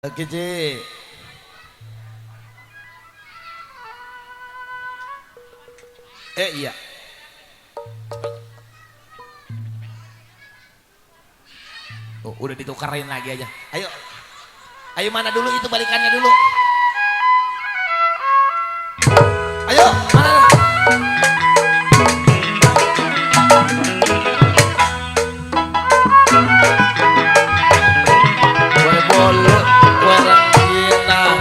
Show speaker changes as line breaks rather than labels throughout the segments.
Oke, Ci. Iya. Oh, udah ditukarin lagi aja. Ayo. Ayo mana dulu itu balikannya dulu. Ayo, mana? Kue bolu, kue rengginang.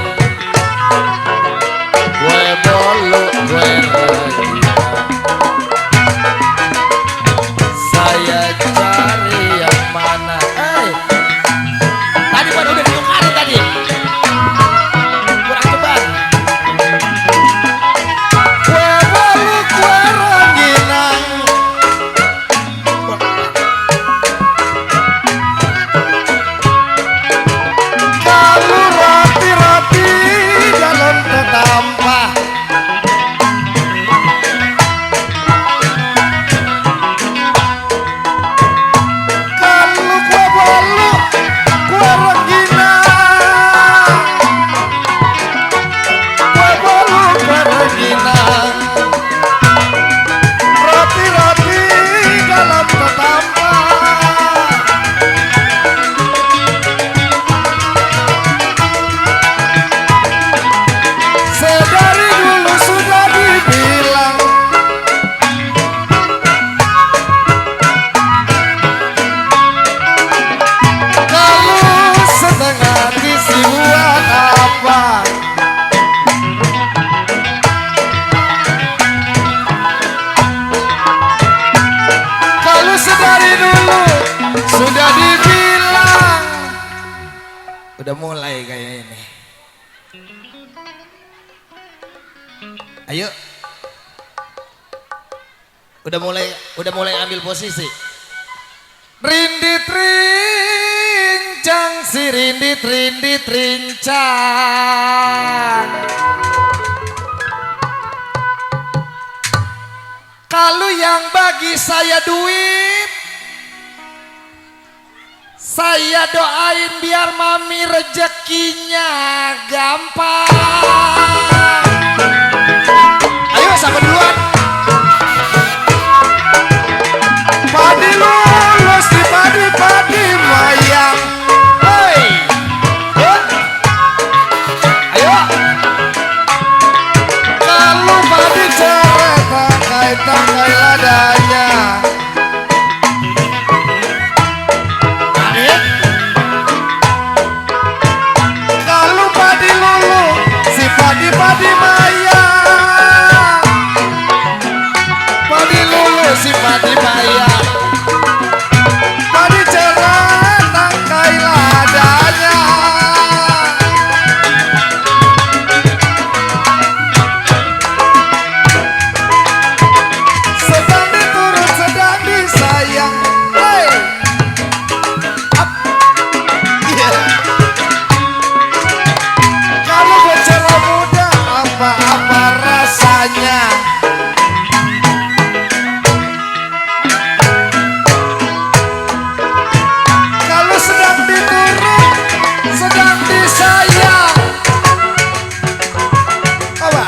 Kue bolu, kue rengginang. Saya cari yang mana? Tadi baru udah ditukarin tadi. Kurang cepat. Kue bolu, kue rengginang. Kalau roti-roti dalam tetampah. Kalau kue bolu, kue rengginang. Kue bolu, kue rengginang. Roti-roti dalam tetampah. Sedari dulu sudah dibilang kalau setengah diisi buat apa? Kalau sedari dulu sudah dibilang. Udah mulai kayak ini. Ayo. Udah mulai ambil posisi. Rindit rincang si rindit rincang. Kalau yang bagi saya duit, saya doain biar mami rezekinya gampang. Ayo sama duluan. Padi lulus di padi mayang. Hoi. Ayo. Kalau padi ceret tangkai ladanya. Kalau padi lulus si padi mayang. Padi lulus si padi mayang. Padi ceret tangkai ladanya. Sedang diturut, sedang disayang. Hey. Up. Yeah. Kalau bicara muda apa-apa rasanya. Kalau sedang diturut, sedang disayang. Apa?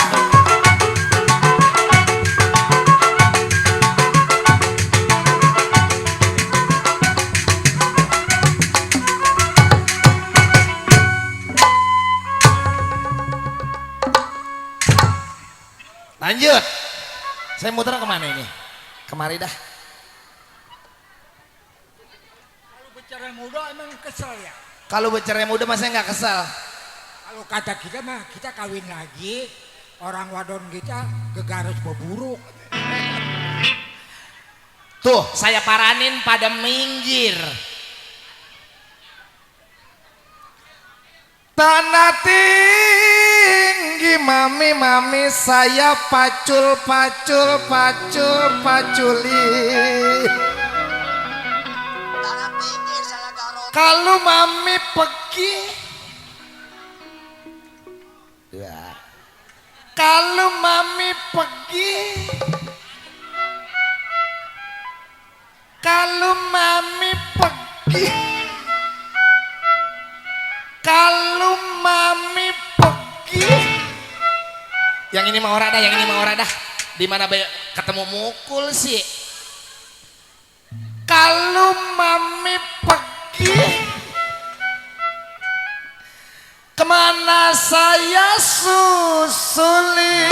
Lanjut. Saya muter kemana ini? Kemari dah.
Kalau bicara muda emang kesel ya.
Kalau bercerai muda masa nggak kesal?
Kalau kata kita mah kita kawin lagi, orang wadon kita gegaris beburuk.
Tuh, saya paranin pada minggir. Tanah tinggi mami saya paculi. Kalau mami pergi, ya. Kalau mami pergi, kalau mami pergi, kalau Yang ini mah ora dah, yang ini mah ora dah. Di mana ketemu mukul sih? Kalau mami pergi, kemana saya susulin?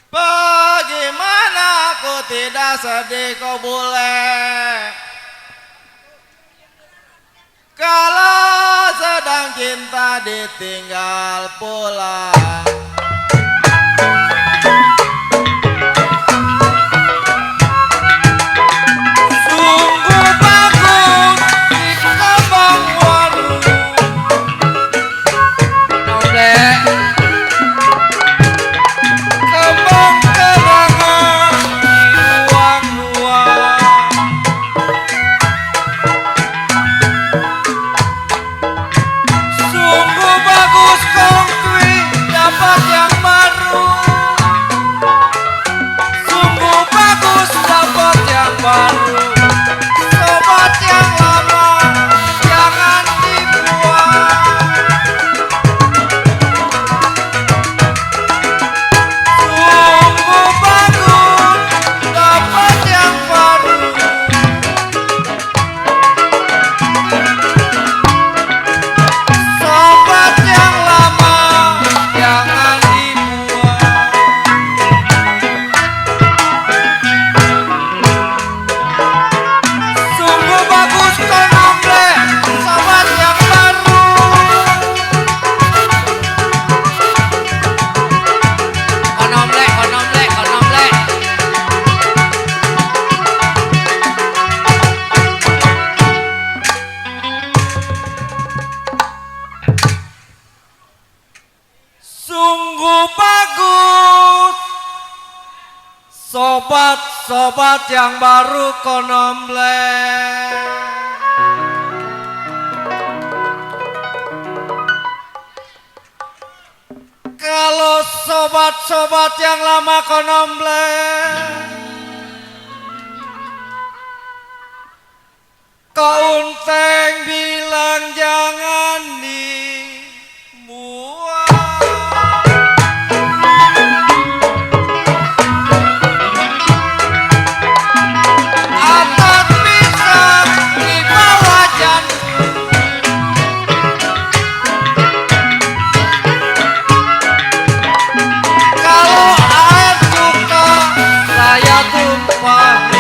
Bagaimana aku tidak sedih kau boleh, kalau sedang cinta ditinggal pulang. Sungguh bagus di kebang warung, kembang kerangan di ruang-ruang. Sungguh bagus kongkwi dapat yang baru, sungguh bagus dapat yang baru. Sobat yang lama jangan dibuang. Sungguh bagus dapat yang baru. Sobat yang lama jangan dibuang. Sungguh bagus konomble, sobat yang baru. Konomble, konomble, konomble. Sungguh bagus sobat-sobat yang baru konomble. Kalau sobat-sobat yang lama konomble, kau unteng bilang jangan dibuang. Atas pisang di bawah jantung, kalau air suka saya tumpahi.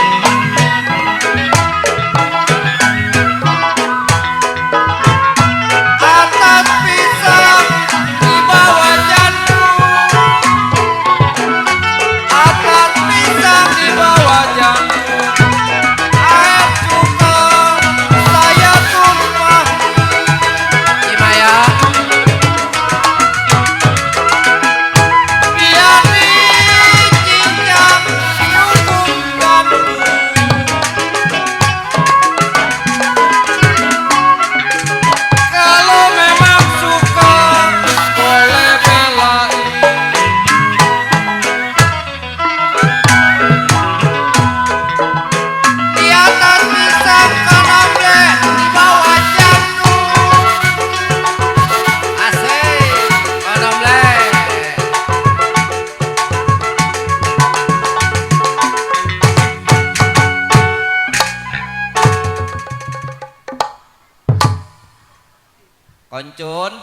Oncun,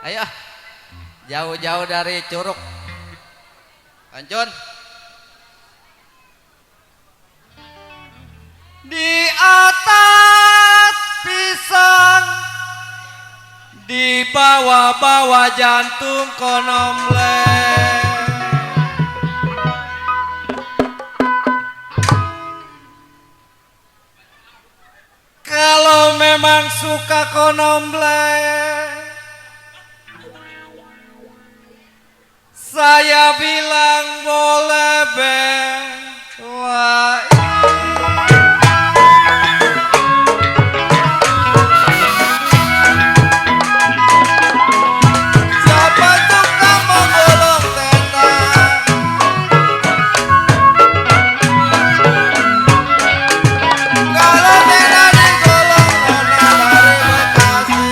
ayo jauh-jauh dari Curug. Oncun, di atas pisang, di bawah-bawah jantung konomleng. Kalau memang suka konombleng, saya bilang boleh bela. Siapa suka menggolong tenda, kalau tenda digolong nona dari Bekasi.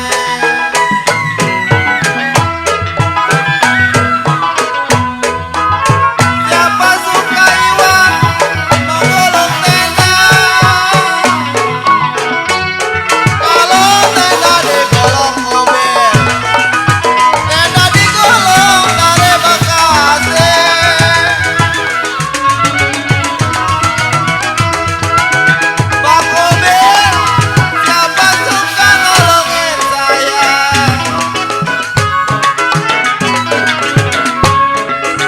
Siapa suka iwan menggolong tenda, kalau tenda digolong mobil, tenda digolong dari Bekasi. Bang mobil, siapa suka nolongin saya,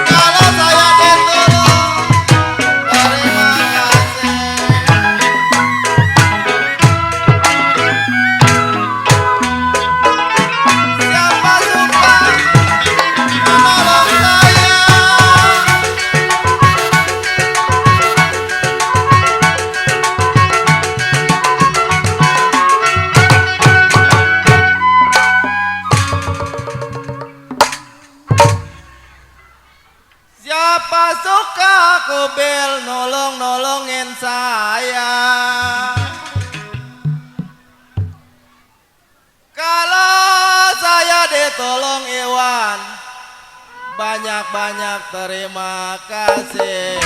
kalau saya ditolong, terima kasih. Siapa suka menolong saya, siapa suka kubil nolongin saya, kalau saya ditolong Iwan, banyak-banyak terima kasih.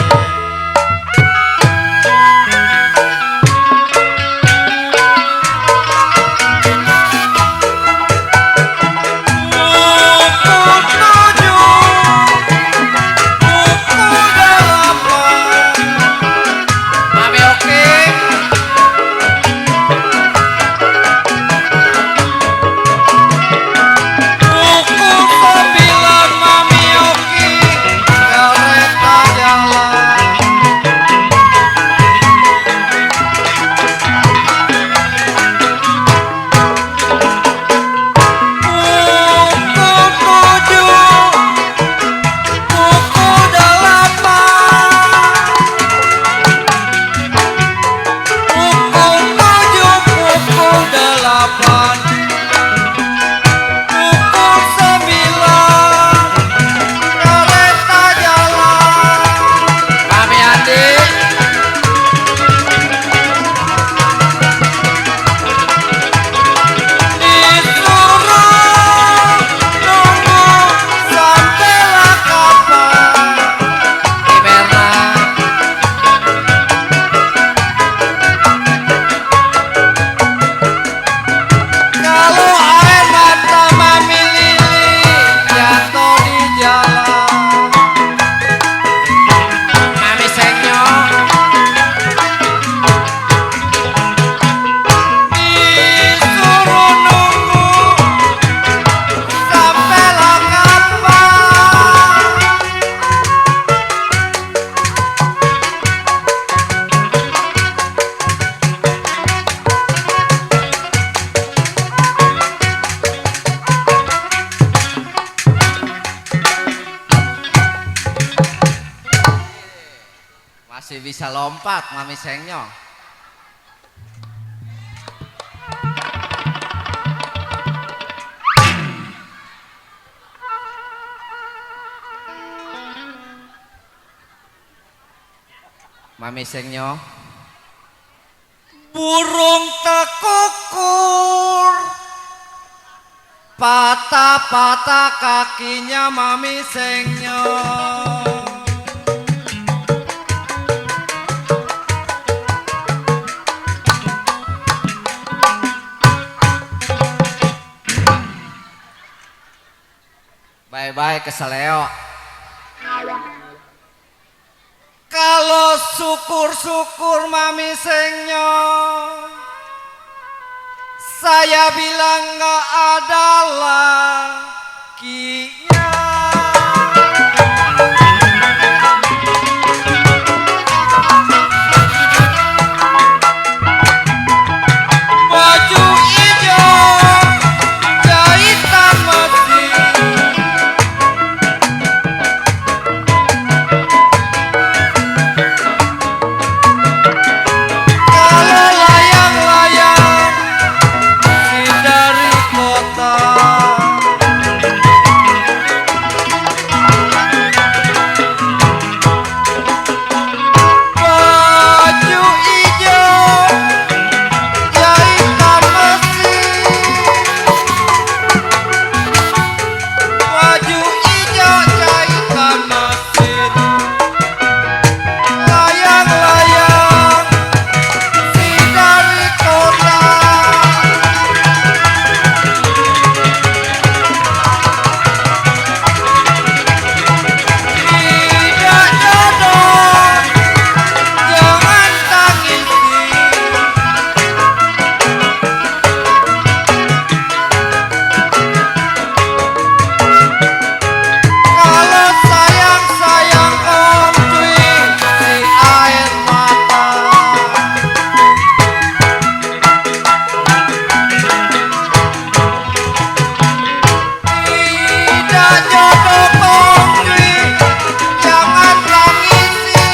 Buku 7, buku 8, Mami Oki, buku 9, Mami Oki, kereta jalan. Buku 7, buku 8, buku 7, buku 8, buku 9, kereta jalan. Mami Andi, disuruh nunggu sampailah kapan. Imerna, kalau air mata Mami Lili jatuh di jalan. Mami Senyong, disuruh nunggu sampailah kapan. Masih bisa lompat Mami Senyong. Mami Senyong, burung tekukur, patah-patah kakinya Mami Senyong. Bye-bye keseleo. Kalau syukur-syukur mami sengnya, saya bilang nggak ada lakinya. Baju hijau jahitan mesin, kalau layang-layang si dari kota, baju hijau jahitan mesin, baju hijau jahitan mesin, layang-layang si dari kota. Tidak jodoh, jangan tangisi. Kalau sayang-sayang Om Dwi si air mata. Tidak jodoh Om Dwi, jangan tangisi.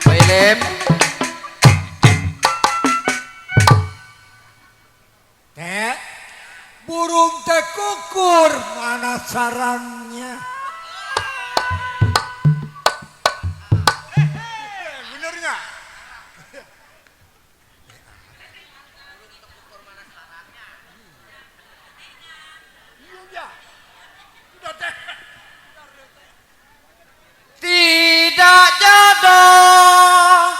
Philip,
Teh, burung teh kukur, mana sarangnya? Bener nggak? Iya, udah teh.
tidak jodoh,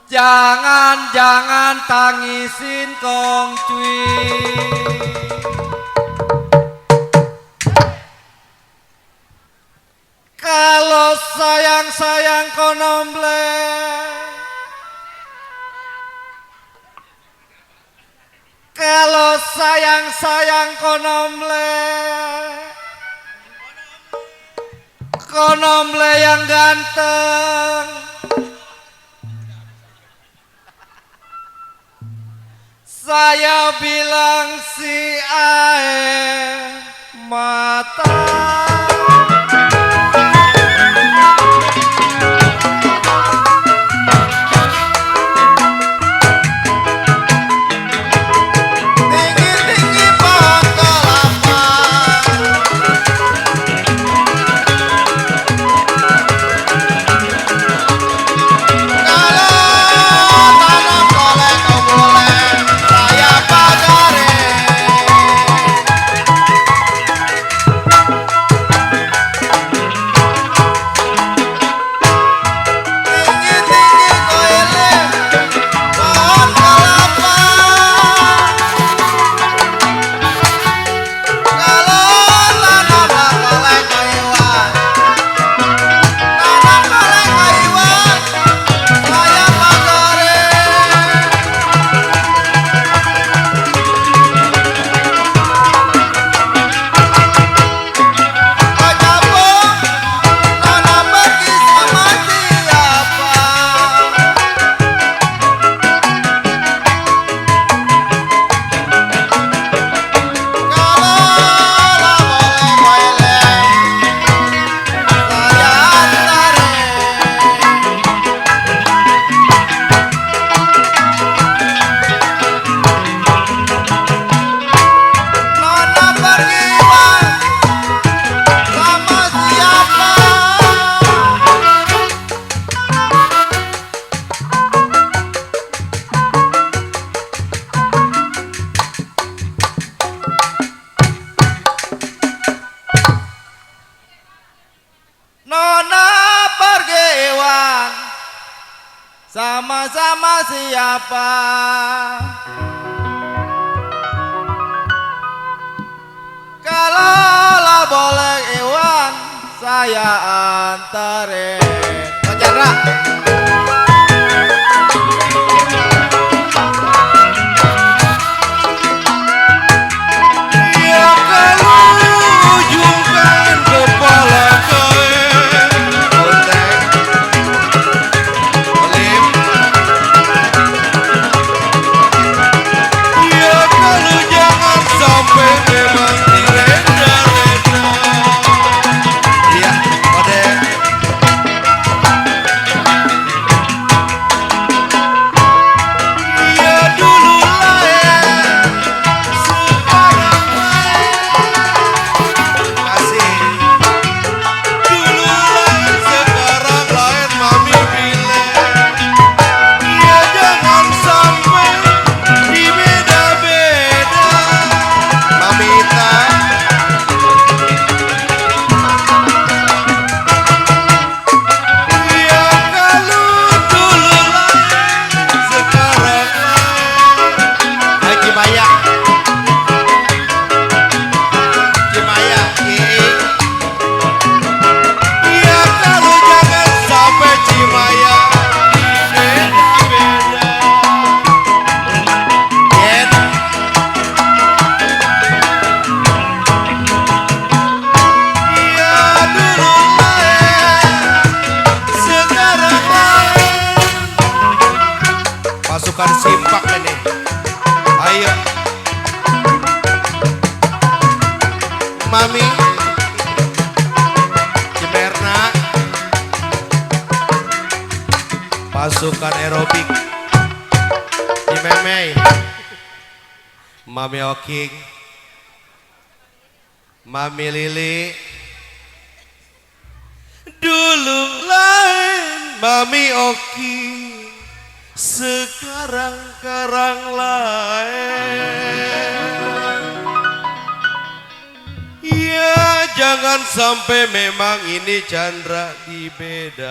jangan tangisin Kong Cui. Kalau sayang-sayang konomble, kalau sayang-sayang konomble, konomble yang ganteng, saya bilang si air mata. Tinggi-tinggi pohon kelapa, kalau tanam boleh kau boleh, saya pagarin. sama siapa? Kalaulah boleh Iwan, saya antarin. Bang Chandra. Ya kalau ujungkan kepala kalian, Bonteng, Olim. Ya kalau jangan sampai memang direnda-renda. Iya, Ode. Ya dulu lah ya, sekarang kasih. Dulu lain, sekarang lain, mami bilang. Ya jangan sampai dibeda-beda, Mamita. Ya kalau dulu lain, sekarang lain. Haji Maya, Cimaya, Iing. Ya kalau jangan sampai Cimaya beda-beda. Yen. Ya dulu lain, sekarang lain. Pasukan simpak ini. Ayo. Mami. Cimerna. Pasukan aerobik. Cimemei. Mami Oking. Mami Lili. Dulu lain Mami Oking, sekarang lain. Ya jangan sampai memang ini Chandra dibeda-beda.